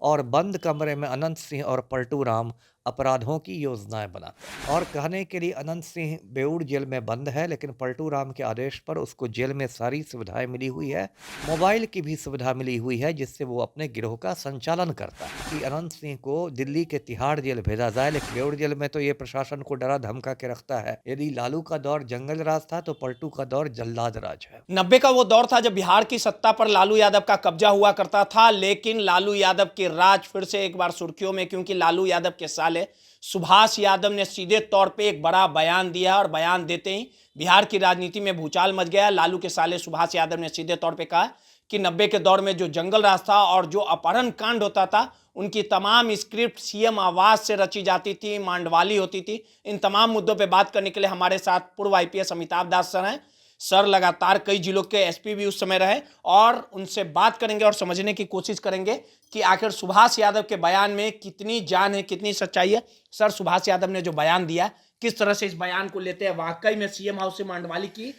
और बंद कमरे में अनंत सिंह और पलटू राम अपराधों की योजनाएं बनाते हैं। और कहने के लिए अनंत सिंह बेऊर जेल में बंद है, लेकिन पलटू राम के आदेश पर उसको जेल में सारी सुविधाएं मिली हुई है, मोबाइल की भी सुविधा मिली हुई है, जिससे वो अपने गिरोह का संचालन करता है। कि अनंत सिंह को दिल्ली के तिहाड़ जेल भेजा जाए, लेकिन बेऊर जेल में तो ये प्रशासन को डरा धमका के रखता है। यदि लालू का दौर जंगल राज था तो पलटू का दौर जल्लाद राज है। 90 का वो दौर था जब बिहार की सत्ता पर लालू यादव का कब्जा हुआ करता था, लेकिन लालू यादव की राज फिर से एक बार सुर्खियों में, क्योंकि लालू यादव के साले सुभाष यादव ने सीधे तौर पे एक बड़ा बयान दिया और बयान देते ही बिहार की राजनीति में भूचाल मच गया। लालू के साले सुभाष यादव ने सीधे तौर पे कहा कि 90 के दौर में जो जंगल राज था और जो अपहरण कांड होता था, उनकी तमाम स्क्रिप्ट सीएम आवास से रची जाती थी, मांडवाली होती थी। इन तमाम मुद्दों पे बात करने के लिए हमारे साथ पूर्व आईपीएस अमिताभ दास सर हैं। सर लगातार कई जिलों के एसपी भी उस समय रहे, और उनसे बात करेंगे और समझने की कोशिश करेंगे कि आखिर सुभाष यादव के बयान में कितनी जान है, कितनी सच्चाई है। सर, सुभाष यादव ने जो बयान दिया, किस तरह से इस बयान को लेते हैं? वाकई में सीएम हाउस से मांडवाली की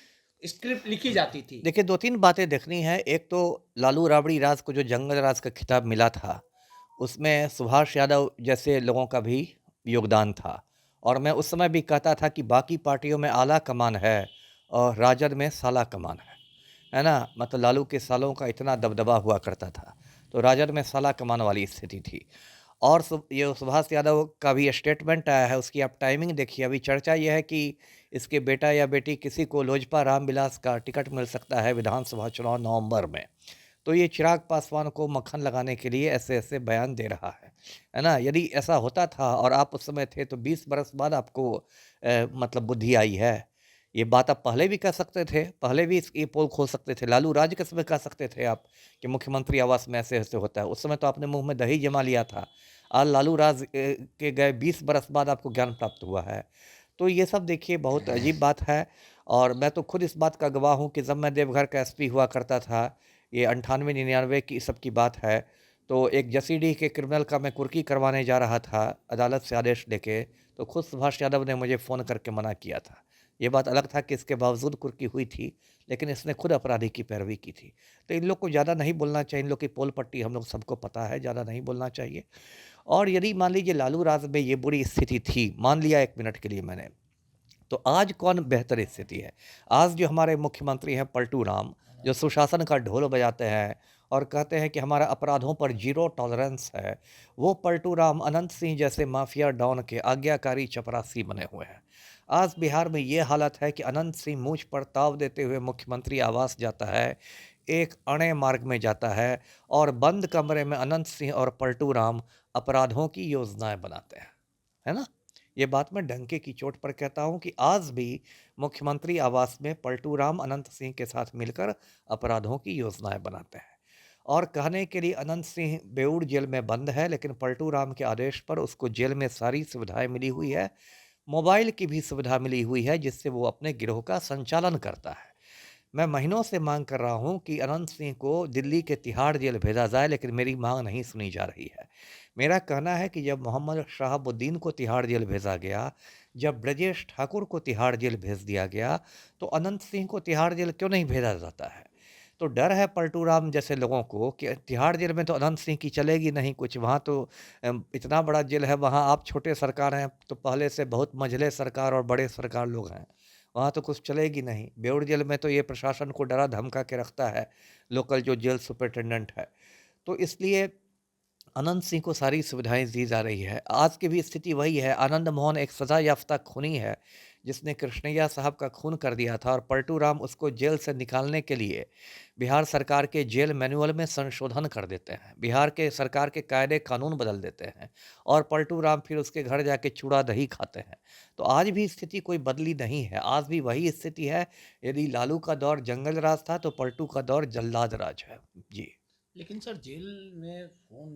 स्क्रिप्ट लिखी जाती थी? देखिए, 2-3 बातें देखनी है। एक तो लालू राबड़ी राज को जो जंगल राज का खिताब मिला था, उसमें सुभाष यादव जैसे लोगों का भी योगदान था। और मैं उस समय भी कहता था कि बाकी पार्टियों में आला कमान है और राजद में साला कमान है ना? मतलब लालू के सालों का इतना दबदबा हुआ करता था, तो राजद में साला कमान वाली स्थिति थी। और ये सुभाष यादव का भी स्टेटमेंट आया है, उसकी आप टाइमिंग देखिए। अभी चर्चा ये है कि इसके बेटा या बेटी किसी को लोजपा रामविलास का टिकट मिल सकता है विधानसभा चुनाव नवंबर में। तो ये चिराग पासवान को मक्खन लगाने के लिए ऐसे-ऐसे बयान दे रहा है ना? यदि ऐसा होता था और आप उस समय थे तो 20 बरस बाद आपको मतलब बुद्धि आई है। ये बात आप पहले भी कह सकते थे, पहले भी ये पोल खोल सकते थे। लालू राज के समय कह सकते थे आप कि मुख्यमंत्री आवास में ऐसे-ऐसे होता है। उस समय तो आपने मुँह में दही जमा लिया था। आज लालू राज के गए 20 बरस बाद आपको ज्ञान प्राप्त हुआ है। तो ये सब देखिए बहुत अजीब बात है। और मैं तो खुद इस बात का गवाह हूँ कि जब मैं देवघर का एसपी हुआ करता था, ये 98-99 की सब की बात है, तो एक जसीडीह के क्रिमिनल का मैं कुर्की करवाने जा रहा था अदालत से आदेश लेके, तो खुद सुभाष यादव ने मुझे फ़ोन करके मना किया था। ये बात अलग था कि इसके बावजूद कुर्की हुई थी, लेकिन इसने खुद अपराधी की पैरवी की थी। तो इन लोग को ज़्यादा नहीं बोलना चाहिए, इन लोग की पोल पट्टी हम लोग सबको पता है, ज़्यादा नहीं बोलना चाहिए। और यदि मान लीजिए लालू राज में ये बुरी स्थिति थी, मान लिया 1 मिनट के लिए मैंने, तो आज कौन बेहतर स्थिति है? आज जो हमारे मुख्यमंत्री हैं पलटू राम, जो सुशासन का ढोल बजाते हैं और कहते हैं कि हमारा अपराधों पर ज़ीरो टॉलरेंस है, वो पलटू राम अनंत सिंह जैसे माफिया डॉन के आज्ञाकारी चपरासी बने हुए हैं। आज बिहार में ये हालत है कि अनंत सिंह मूंछ पर ताव देते हुए मुख्यमंत्री आवास जाता है, एक अणे मार्ग में जाता है और बंद कमरे में अनंत सिंह और पलटू राम अपराधों की योजनाएं बनाते हैं, है ना? ये बात मैं डंके की चोट पर कहता हूँ कि आज भी मुख्यमंत्री आवास में पलटू राम अनंत सिंह के साथ मिलकर अपराधों की योजनाएं बनाते हैं। और कहने के लिए अनंत सिंह बेऊर जेल में बंद है, लेकिन पलटू राम के आदेश पर उसको जेल में सारी सुविधाएं मिली हुई है, मोबाइल की भी सुविधा मिली हुई है, जिससे वो अपने गिरोह का संचालन करता है। मैं महीनों से मांग कर रहा हूं कि अनंत सिंह को दिल्ली के तिहाड़ जेल भेजा जाए, लेकिन मेरी मांग नहीं सुनी जा रही है। मेरा कहना है कि जब मोहम्मद शहाबुद्दीन को तिहाड़ जेल भेजा गया, जब ब्रजेश ठाकुर को तिहाड़ जेल भेज दिया गया, तो अनंत सिंह को तिहाड़ जेल क्यों नहीं भेजा जाता है? तो डर है पलटू राम जैसे लोगों को कि तिहाड़ जेल में तो अनंत सिंह की चलेगी नहीं कुछ, वहाँ तो इतना बड़ा जेल है, वहाँ आप छोटे सरकार हैं, तो पहले से बहुत मंझले सरकार और बड़े सरकार लोग हैं, वहाँ तो कुछ चलेगी नहीं। बेऊर जेल में तो ये प्रशासन को डरा धमका के रखता है, लोकल जो जेल सुपरिटेंडेंट है। तो इसलिए अनंत सिंह को सारी सुविधाएं दी जा रही है। आज की भी स्थिति वही है। आनंद मोहन एक सजा याफ्ता खूनी है, जिसने कृष्णैया साहब का खून कर दिया था, और पलटू राम उसको जेल से निकालने के लिए बिहार सरकार के जेल मैनुअल में संशोधन कर देते हैं, बिहार के सरकार के कायदे कानून बदल देते हैं, और पलटू राम फिर उसके घर जाके चूड़ा दही खाते हैं। तो आज भी स्थिति कोई बदली नहीं है, आज भी वही स्थिति है। यदि लालू का दौर जंगल राज था तो पलटू का दौर जल्लाद राज है। जी। लेकिन सर, जेल में फोन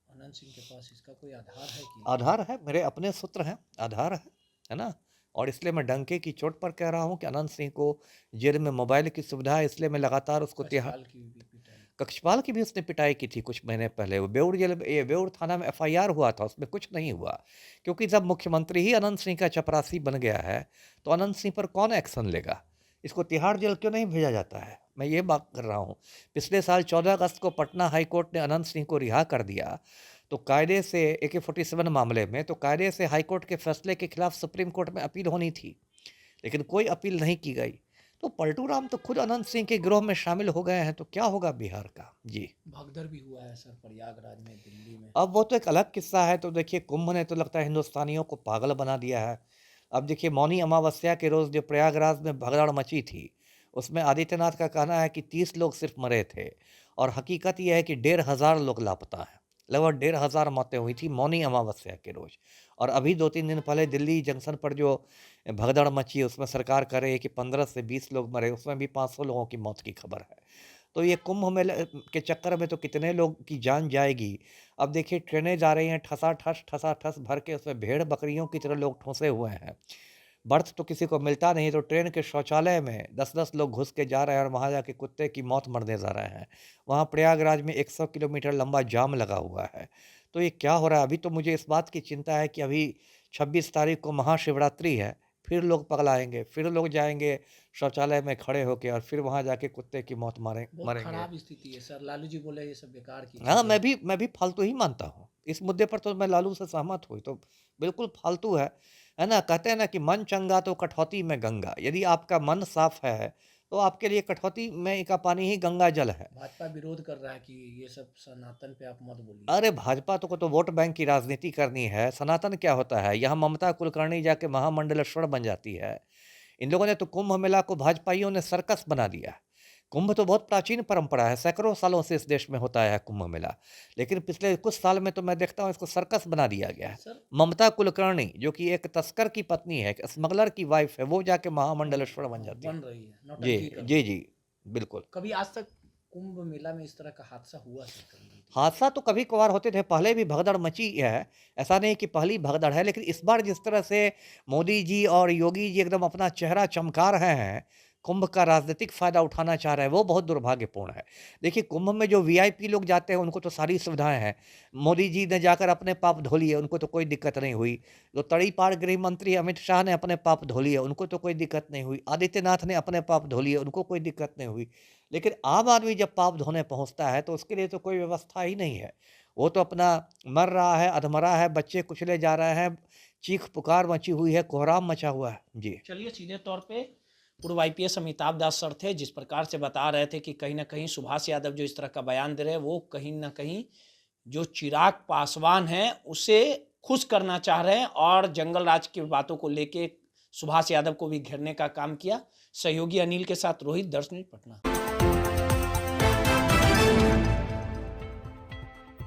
अनंत सिंह के पास, इसका कोई आधार है कि? आधार है, मेरे अपने सूत्र हैं, आधार है ना? और इसलिए मैं डंके की चोट पर कह रहा हूँ कि अनंत सिंह को जेल में मोबाइल की सुविधा है, इसलिए मैं लगातार उसको कक्षपाल की भी पिटाई? कक्षपाल की भी उसने पिटाई की थी कुछ महीने पहले। वो बेऊर जेल में, ये बेऊर थाना में एफआईआर हुआ था, उसमें कुछ नहीं हुआ, क्योंकि जब मुख्यमंत्री ही अनंत सिंह का चपरासी बन गया है, तो अनंत सिंह पर कौन एक्शन लेगा? इसको तिहाड़ जेल क्यों नहीं भेजा जाता है? मैं ये बात कर रहा हूँ। पिछले साल 14 अगस्त को पटना हाई कोर्ट ने अनंत सिंह को रिहा कर दिया, तो तो कायदे से AK-47 मामले में तो कायदे से हाई कोर्ट के फैसले के खिलाफ सुप्रीम कोर्ट में अपील होनी थी, लेकिन कोई अपील नहीं की गई। तो पलटू राम तो खुद अनंत सिंह के गिरोह में शामिल हो गए हैं, तो क्या होगा बिहार का? जी। भगदड़ भी हुआ है सर प्रयागराज में, दिल्ली में। अब वो तो एक अलग किस्सा है। तो देखिए, कुंभ ने तो लगता है हिंदुस्तानियों को पागल बना दिया है। अब देखिए, मौनी अमावस्या के रोज़ जो प्रयागराज में भगदड़ मची थी, उसमें आदित्यनाथ का कहना है कि 30 लोग सिर्फ मरे थे और हकीकत ये है कि 1,500 लोग लापता हैं। लगभग 1,500 मौतें हुई थी मौनी अमावस्या के रोज़। और अभी 2-3 दिन पहले दिल्ली जंक्शन पर जो भगदड़ मची, उसमें सरकार कह रही है कि 15 से 20 लोग मरे, उसमें भी 500 लोगों की मौत की खबर है। तो ये कुंभ मेले के चक्कर में तो कितने लोग की जान जाएगी। अब देखिए, ट्रेनें जा रही हैं ठसा-ठस भर के, उसमें भेड़-बकरियों की तरह लोग ठुसे हुए हैं। बर्थ तो किसी को मिलता नहीं, तो ट्रेन के शौचालय में 10-10 लोग घुस के जा रहे हैं और वहाँ जाके कुत्ते की मौत मरने जा रहे हैं। वहाँ प्रयागराज में 100 किलोमीटर लंबा जाम लगा हुआ है। तो ये क्या हो रहा है? अभी तो मुझे इस बात की चिंता है कि अभी 26 तारीख को महाशिवरात्रि है, फिर लोग पगलाएँगे, फिर लोग जाएँगे शौचालय में खड़े होके और फिर वहाँ जाके कुत्ते की मौत बहुत मरेंगे। खराब स्थिति है सर। लालू जी बोले ये सब बेकार की हाँ, चीजें हैं। मैं भी फालतू ही मानता हूँ। इस मुद्दे पर तो मैं लालू से सहमत हूँ, तो बिल्कुल फालतू है ना? कहते हैं ना कि मन चंगा तो कठौती में गंगा। यदि आपका मन साफ है, तो आपके लिए कठौती में का पानी ही गंगा जल है। भाजपा विरोध कर रहा है कि ये सब सनातन पे आप मत बोलिए। अरे भाजपा तो को तो वोट बैंक की राजनीति करनी है, सनातन क्या होता है? यहाँ ममता कुलकर्णी जाके महामंडलेश्वर बन जाती है। इन लोगों ने तो कुंभ मेला को भाजपाइयों ने सर्कस बना दिया है। कुंभ तो बहुत प्राचीन परंपरा है, सैकड़ों सालों से इस देश में होता है कुंभ मेला। लेकिन पिछले कुछ साल में तो मैं देखता हूँ इसको सर्कस बना दिया गया है। सर ममता कुलकर्णी जो कि एक तस्कर की पत्नी है, एक स्मगलर की वाइफ है, वो जाके महामंडलेश्वर बन जाती है। बन रही है, जी, नौटंकी कर जी, रही है। जी, बिल्कुल। कभी आज तक कुंभ मेला में इस तरह का हादसा हुआ सर कभी नहीं? हादसा तो कभी-कभार होते थे, पहले भी भगदड़ मची है, ऐसा नहीं कि पहली भगदड़ है, लेकिन इस बार जिस तरह से मोदी जी और योगी जी एकदम अपना चेहरा चमका रहे हैं, कुंभ का राजनीतिक फ़ायदा उठाना चाह रहे हैं, वो बहुत दुर्भाग्यपूर्ण है। देखिए, कुंभ में जो वीआईपी लोग जाते हैं, उनको तो सारी सुविधाएँ हैं। मोदी जी ने जाकर अपने पाप धो लिए, उनको तो कोई दिक्कत नहीं हुई। जो तड़ीपार गृह मंत्री अमित शाह ने अपने पाप धो लिए, उनको तो कोई दिक्कत नहीं हुई। आदित्यनाथ ने अपने पाप धो लिए, उनको कोई दिक्कत नहीं हुई। लेकिन आम आदमी जब पाप धोने पहुँचता है, तो उसके लिए तो कोई व्यवस्था ही नहीं है। वो तो अपना मर रहा है, अधमरा है, बच्चे कुचले जा रहे हैं, चीख-पुकार मची हुई है, कोहराम मचा हुआ है। जी। चलिए, सीधे तौर पे पूर्व आईपीएस अमिताभ दास सर थे, जिस प्रकार से बता रहे थे कि कहीं ना कहीं सुभाष यादव जो इस तरह का बयान दे रहे हैं, वो कहीं ना कहीं जो चिराग पासवान है उसे खुश करना चाह रहे हैं और जंगल राज की बातों को लेके सुभाष यादव को भी घेरने का काम किया। सहयोगी अनिल के साथ रोहित, दर्शन न्यूज़, पटना।